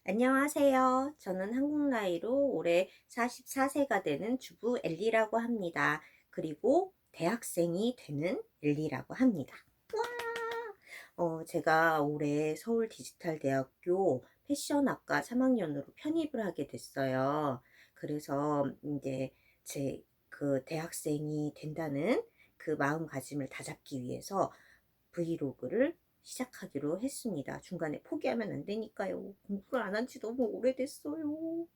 안녕하세요. 저는 한국 나이로 올해 44세가 되는 주부 엘리라고 합니다. 그리고 대학생이 되는 엘리라고 합니다. 제가 올해 서울 디지털대학교 패션학과 3학년으로 편입을 하게 됐어요. 그래서 이제 제 그 대학생이 된다는 그 마음가짐을 다잡기 위해서 브이로그를 시작하기로 했습니다. 중간에 포기하면 안 되니까요. 공부를 안 한 지 너무 오래됐어요.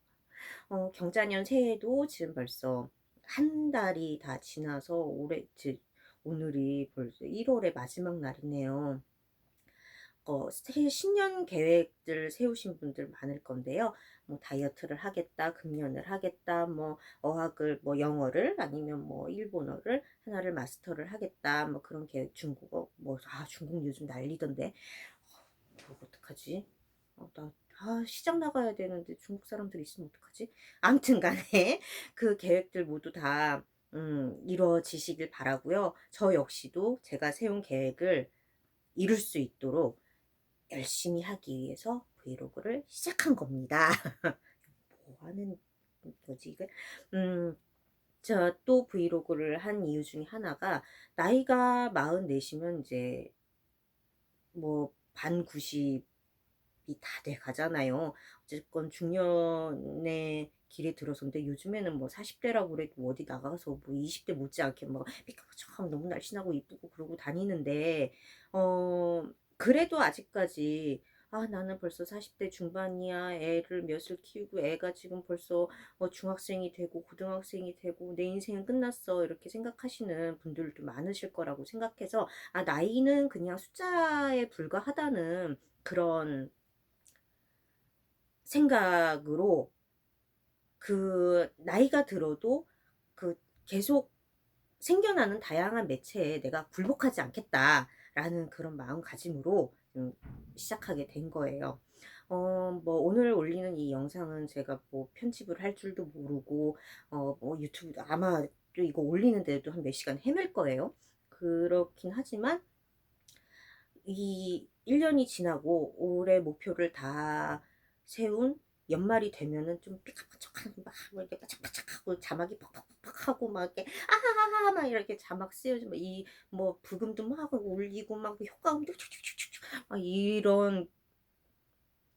경자년 새해도 지금 벌써 한 달이 다 지나서 오늘이 벌써 1월의 마지막 날이네요. 신년 계획들 세우신 분들 많을 건데요. 뭐 다이어트를 하겠다, 금연을 하겠다, 뭐 어학을, 뭐 영어를 아니면 뭐 일본어를 하나를 마스터를 하겠다, 뭐 그런 계획, 중국어, 중국 요즘 난리던데. 그거 어떡하지? 시장 나가야 되는데 중국 사람들 있으면 어떡하지? 아무튼 간에 그 계획들 모두 다 이루어지시길 바라고요. 저 역시도 제가 세운 계획을 이룰 수 있도록 열심히 하기 위해서 브이로그를 시작한 겁니다. 뭐 하는 거지 이게? 저 또 브이로그를 한 이유 중에 하나가, 나이가 44이면 이제 뭐 반구십이 다 돼 가잖아요. 어쨌건 중년의 길에 들어선데, 요즘에는 뭐 40대라고 그래도 어디 나가서 뭐 20대 못지않게 뭐 삐까뻔쩍하면 너무 날씬하고 이쁘고 그러고 다니는데, 그래도 아직까지 '아 나는 벌써 40대 중반이야. 애를 몇을 키우고 애가 지금 벌써 중학생이 되고 고등학생이 되고 내 인생은 끝났어.' 이렇게 생각하시는 분들도 많으실 거라고 생각해서, 나이는 그냥 숫자에 불과하다는 그런 생각으로, 그 나이가 들어도 그 계속 생겨나는 다양한 매체에 내가 굴복하지 않겠다라는 그런 마음가짐으로 시작하게 된 거예요. 오늘 올리는 이 영상은 제가 뭐 편집을 할 줄도 모르고, 뭐 유튜브 아마 또 이거 올리는데도 한 몇 시간 헤맬 거예요. 그렇긴 하지만 이 1년이 지나고 올해 목표를 다 세운 연말이 되면은 좀 삐까뻔쩍한 막 이렇게 바짝바짝하고 자막이 퍽퍽퍽하고 막 이렇게 아하하하 막 이렇게 자막 쓰여지고 이 뭐 부금도 막 올리고 막 효과음도 촉촉촉촉 막 이런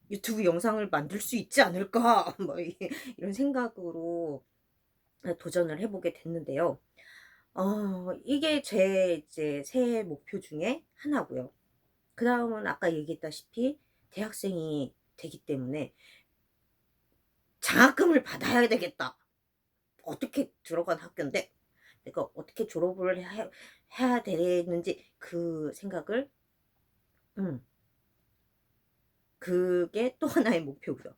유튜브 영상을 만들 수 있지 않을까 뭐 이런 생각으로 도전을 해 보게 됐는데요. 이게 제 이제 새해 목표 중에 하나고요. 그다음은 아까 얘기했다시피 대학생이 되기 때문에 '장학금을 받아야 되겠다. 어떻게 들어간 학교인데 내가 어떻게 졸업을 해야 되는지.' 그 생각을, 음 그게 또 하나의 목표고요.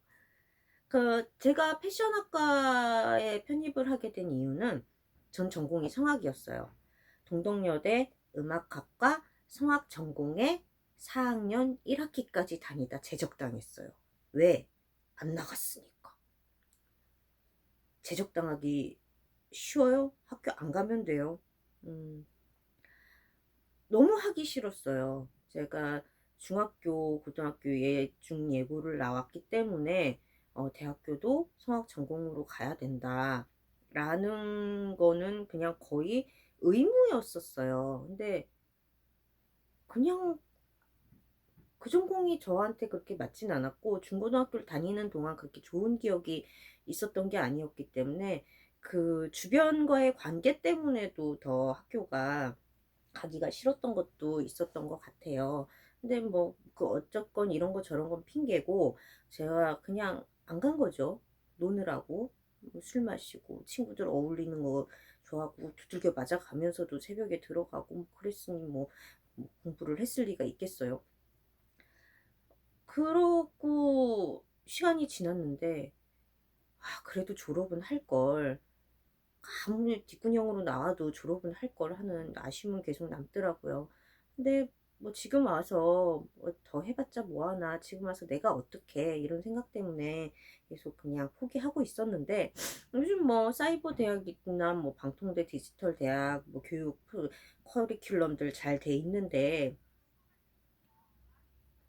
제가 패션학과에 편입을 하게 된 이유는, 전 전공이 성악이었어요. 동덕여대 음악학과 성악 전공에 4 학년 1 학기까지 다니다 제적당했어요. 왜? 안 나갔으니까. 제적당하기 쉬워요? 학교 안 가면 돼요. 음 너무 하기 싫었어요. 제가 중학교, 고등학교 중 예고를 나왔기 때문에 '대학교도 성악 전공으로 가야 된다.'라는 거는 그냥 거의 의무였었어요. 근데 그냥 그 전공이 저한테 그렇게 맞진 않았고, 중고등학교를 다니는 동안 그렇게 좋은 기억이 있었던 게 아니었기 때문에, 그 주변과의 관계 때문에도 더 학교가 가기가 싫었던 것도 있었던 것 같아요. 근데 뭐 어쨌건 이런 거 저런 건 핑계고, 제가 그냥 안 간 거죠. 노느라고. 술 마시고 친구들 어울리는 거 좋아하고 두들겨 맞아 가면서도 새벽에 들어가고 뭐 그랬으니 뭐 공부를 했을 리가 있겠어요. 그러고 시간이 지났는데, 그래도 졸업은 할 걸. 아무리 뒷구녕으로 나와도 졸업은 할 걸 하는 아쉬움은 계속 남더라고요. 근데 뭐 지금 와서 뭐 더 해봤자 뭐하나, 지금 와서 내가 어떻게, 이런 생각 때문에 계속 그냥 포기하고 있었는데, 요즘 뭐 사이버 대학이나 뭐 방통대 디지털 대학 뭐 교육 커리큘럼들 잘 돼 있는데,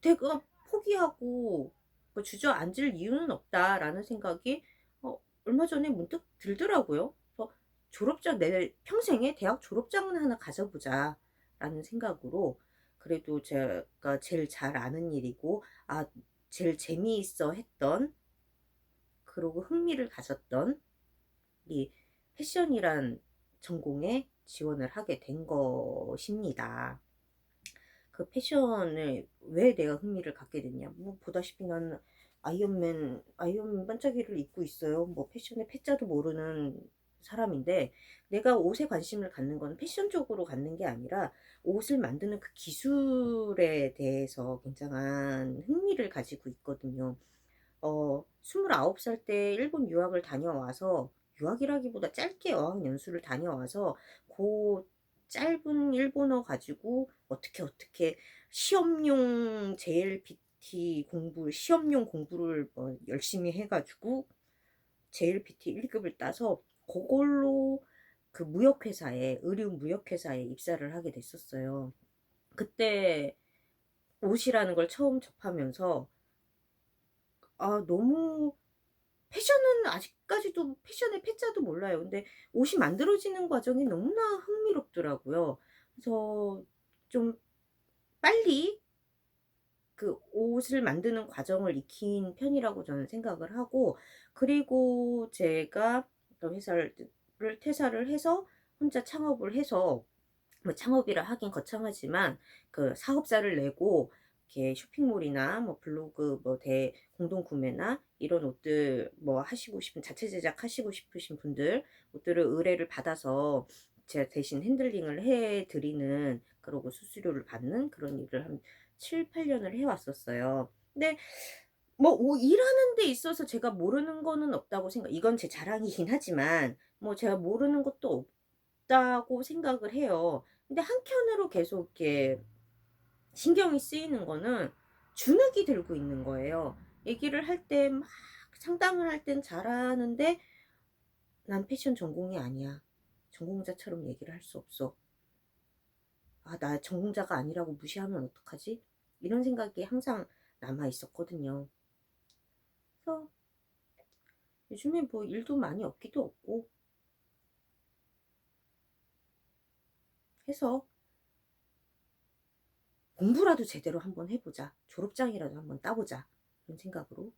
내가 포기하고 그 주저앉을 이유는 없다라는 생각이 얼마 전에 문득 들더라고요. 그래서 졸업장, 내 평생에 대학 졸업장은 하나 가져보자라는 생각으로, 그래도 제가 제일 잘 아는 일이고, 제일 재미있어 했던, 그리고 흥미를 가졌던 이 패션이란 전공에 지원을 하게 된 것입니다. 그 패션에 왜 내가 흥미를 갖게 됐냐. 뭐 보다시피 나는 아이언맨 반짝이를 입고 있어요. 뭐 패션의 패자도 모르는 사람인데, 내가 옷에 관심을 갖는 건 패션 쪽으로 갖는 게 아니라 옷을 만드는 그 기술에 대해서 굉장한 흥미를 가지고 있거든요. 29살 때 일본 유학을 다녀와서, 유학이라기보다 짧게 어학연수를 다녀와서 그 짧은 일본어 가지고 어떻게 시험용 JLPT 시험용 공부를 열심히 해 가지고 JLPT 1급을 따서 그걸로 그 의류 무역회사에 입사를 하게 됐었어요. 그때 옷이라는 걸 처음 접하면서 너무, 패션은 아직까지도 패션의 패자도 몰라요. 근데 옷이 만들어지는 과정이 너무나 흥미롭더라고요. 그래서 좀 빨리 그 옷을 만드는 과정을 익힌 편이라고 저는 생각을 하고, 그리고 제가 그 회사를 퇴사를 해서 혼자 창업을 해서, 뭐 창업이라 하긴 거창하지만 그 사업자를 내고 이렇게 쇼핑몰이나 뭐 블로그 뭐 공동 구매나 이런 옷들 뭐 하시고 싶은, 자체 제작하시고 싶으신 분들 옷들을 의뢰를 받아서 제가 대신 핸들링을 해 드리는, 그러고 수수료를 받는 그런 일을 한 7-8년을 해 왔었어요. 근데 뭐 일하는 데 있어서 제가 모르는 거는 없다고 이건 제 자랑이긴 하지만 뭐 제가 모르는 것도 없다고 생각을 해요. 근데 한켠으로 계속 이렇게 신경이 쓰이는 거는 주눅이 들고 있는 거예요. 얘기를 할 때 막 상담을 할 땐 잘하는데, "난 패션 전공이 아니야. 전공자처럼 얘기를 할 수 없어. 나 전공자가 아니라고 무시하면 어떡하지?" 이런 생각이 항상 남아 있었거든요. 그래서 요즘에 뭐 일도 많이 없기도 없고 해서 '공부라도 제대로 한번 해 보자. 졸업장이라도 한번 따 보자.' 그런 생각으로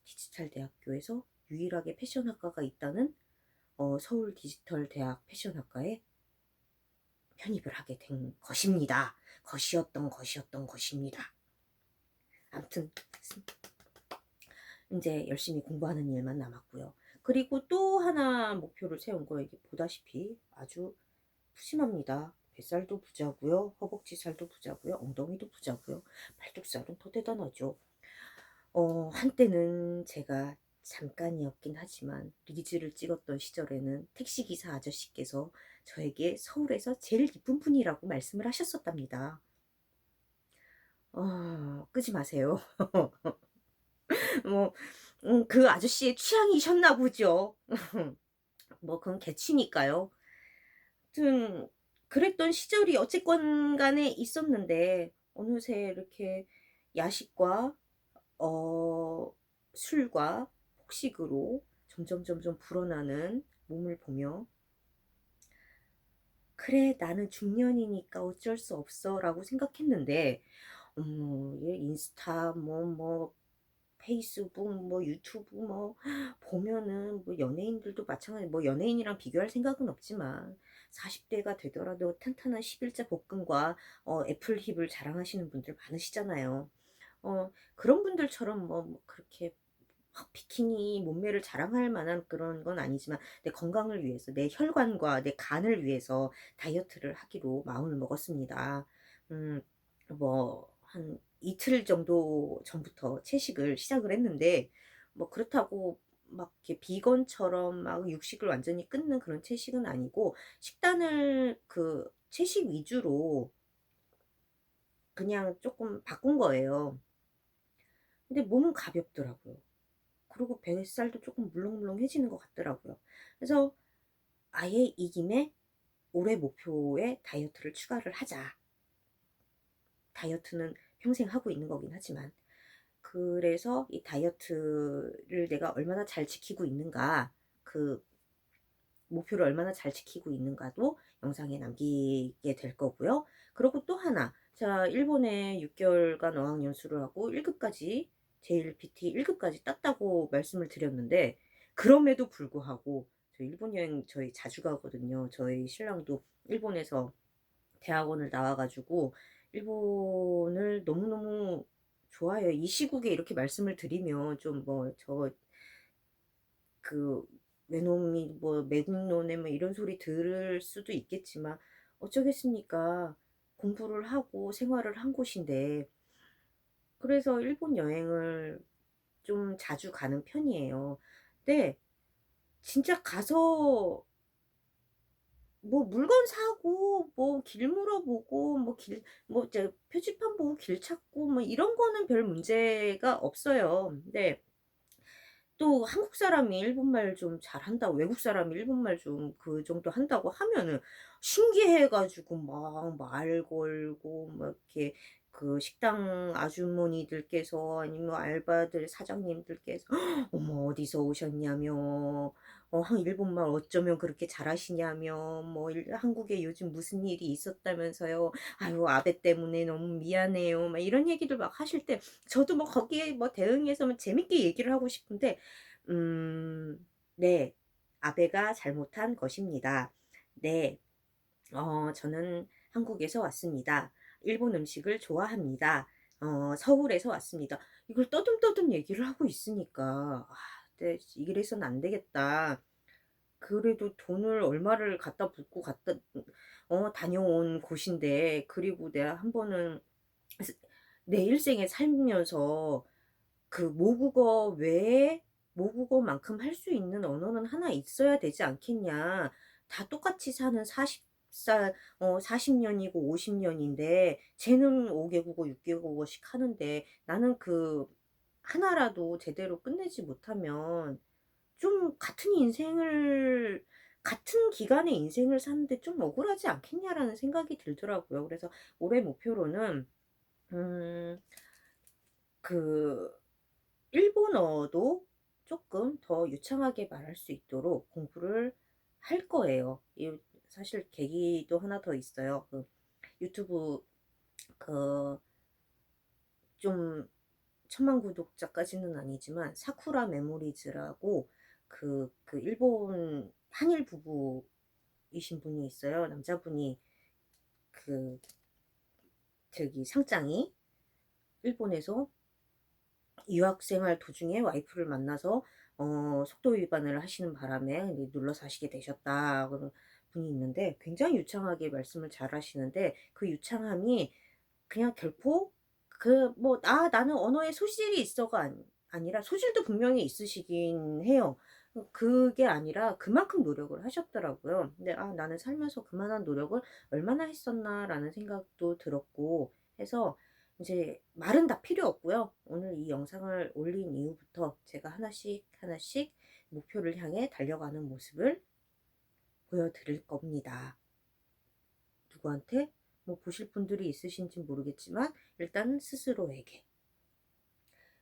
디지털 대학교에서 유일하게 패션학과가 있다는 서울 디지털 대학 패션학과에 편입을 하게 된 것입니다. 것이었던 것입니다. 아무튼 인제 열심히 공부하는 일만 남았고요. 그리고 또 하나 목표를 세운 거, 이게 보다시피 아주 푸짐합니다. 뱃살도 부자고요. 허벅지 살도 부자고요. 엉덩이도 부자고요. 팔뚝살은 더 대단하죠. 한때는 제가 잠깐이었긴 하지만 리즈를 찍었던 시절에는 택시기사 아저씨께서 저에게 서울에서 제일 이쁜 분이라고 말씀을 하셨었답니다. 끄지 마세요. 뭐 그 아저씨의 취향이셨나 보죠. 뭐 그건 개취니까요. 아무튼 그랬던 시절이 어쨌건 간에 있었는데, 어느새 이렇게 야식과 어 술과 폭식으로 점점 불어나는 몸을 보며 '그래, 나는 중년이니까 어쩔 수 없어.'라고 생각했는데, 얘 인스타 뭐 페이스북 뭐 유튜브 뭐 보면은 뭐 연예인들도 마찬가지, 뭐 연예인이랑 비교할 생각은 없지만 40 대가 되더라도 탄탄한 11자 복근과 애플 힙을 자랑하시는 분들 많으시잖아요. 그런 분들처럼 뭐 그렇게 막 비키니 몸매를 자랑할 만한 그런 건 아니지만, 내 건강을 위해서, 내 혈관과 내 간을 위해서 다이어트를 하기로 마음을 먹었습니다. 음 뭐 한 이틀 정도 전부터 채식을 시작을 했는데, 뭐 그렇다고 막 이렇게 비건처럼 막 육식을 완전히 끊는 그런 채식은 아니고, 식단을 그 채식 위주로 그냥 쪼끔 바꾼 거예요. 근데 몸은 가볍더라고요. 그리고 뱃살도 조금 물렁물렁해지는 것 같더라고요. 그래서 아예 이 김에 올해 목표에 다이어트를 추가를 하자. 다이어트는 평생 하고 있는 거긴 하지만. 그래서 이 다이어트를 내가 얼마나 잘 지키고 있는가, 그 목표를 얼마나 잘 지키고 있는가도 영상에 남기게 될 거고요. 그리고 또 하나, 자, 일본에 6개월간 어학연수를 하고 1급까지, JLPT 1급까지 땄다고 말씀을 드렸는데, 그럼에도 불구하고 저 일본 여행 저희 자주 가거든요. 저희 신랑도 일본에서 대학원을 나와 가지고 일본을 너무너무 좋아해요. 이 시국에 이렇게 말씀을 드리면 좀 뭐 그 외놈이 뭐 매국노네 뭐 이런 소리 들을 수도 있겠지만 어쩌겠습니까. 공부를 하고 생활을 한 곳인데. 그래서 일본 여행을 좀 자주 가는 편이에요. 근데 진짜 가서 뭐 물건 사고 뭐 길 물어보고 뭐 이제 표지판 보고 길 찾고 뭐 이런 거는 별 문제가 없어요. 근데 또 한국 사람이 일본말 좀 잘한다고, 외국 사람이 일본말 좀 그 정도 한다고 하면은 신기해 가지고 막 말 걸고 막 이렇게 그 식당 아주머니들께서 아니면 알바들 사장님들께서 어머 어디서 오셨냐며, 일본말 어쩌면 그렇게 잘하시냐며, 뭐 한국에 요즘 무슨 일이 있었다면서요. 아유 아베 때문에 너무 미안해요. 막 이런 얘기들 막 하실 때 저도 뭐 거기에 뭐 대응해서 뭐 재밌게 얘기를 하고 싶은데, 네. 아베가 잘못한 것입니다. 네. 저는 한국에서 왔습니다. 일본 음식을 좋아합니다. 서울에서 왔습니다. 이걸 떠듬떠듬 얘기를 하고 있으니까, 네, 이래서는 안 되겠다. 그래도 돈을 얼마를 갖다 붓고 다녀온 곳인데, 그리고 내가 한 번은 내 일생에 살면서 그 모국어 외에 모국어만큼 할 수 있는 언어는 하나 있어야 되지 않겠냐. 다 똑같이 사는 40년이고 50년인데 쟤는 5개국어 6개국어씩 하는데 나는 그 하나라도 제대로 끝내지 못하면 좀 같은 기간의 인생을 사는데 좀 억울하지 않겠냐라는 생각이 들더라고요. 그래서 올해 목표로는 음 그 일본어도 조금 더 유창하게 말할 수 있도록 공부를 할 거예요. 이 사실 계기도 하나 더 있어요. 그 유튜브 그 좀 1000만 구독자까지는 아니지만 사쿠라 메모리즈라고 그 일본 한일 부부이신 분이 있어요. 남자분이 그 저기 상장이 일본에서 유학생활 도중에 와이프를 만나서 속도 위반을 하시는 바람에 눌러서 하시게 되셨다. 그런 분이 있는데 굉장히 유창하게 말씀을 잘 하시는데 그 유창함이 그냥 결코 나는 언어에 소질이 있어가 아니라 소질도 분명히 있으시긴 해요. 그게 아니라 그만큼 노력을 하셨더라고요. 근데 나는 살면서 그만한 노력을 얼마나 했었나라는 생각도 들었고 해서 이제 말은 다 필요 없고요. 오늘 이 영상을 올린 이후부터 제가 하나씩 하나씩 목표를 향해 달려가는 모습을 보여드릴 겁니다. 누구한테? 뭐 보실 분들이 있으신지 모르겠지만 일단 스스로에게,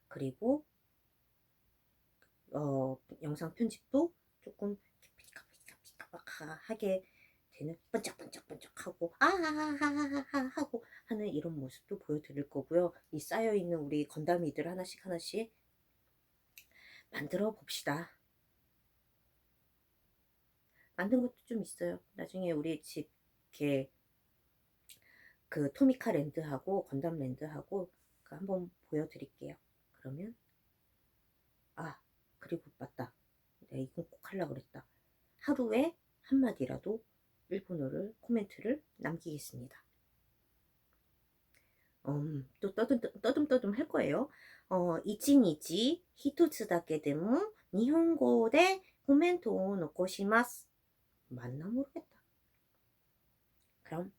그리고 영상 편집도 조금 하게 되는, 번쩍번쩍번쩍하고 아하하하하 하고 하는 이런 모습도 보여드릴 거고요. 이 쌓여있는 우리 건담이들 하나씩 하나씩 만들어 봅시다. 만든 것도 좀 있어요. 나중에 우리 집 이렇게 그 토미카 랜드하고 건담 랜드하고 한번 보여드릴게요. 그러면 그리고 맞다. 내가 이건 꼭 하려고 그랬다. 하루에 한마디라도 일본어를 코멘트를 남기겠습니다. 또 떠듬떠듬 할 거예요. 1日 1つだけでも日本語でコメントを残します. 맞나 모르겠다. 그럼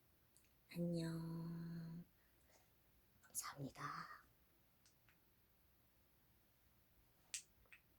안녕. 감사합니다.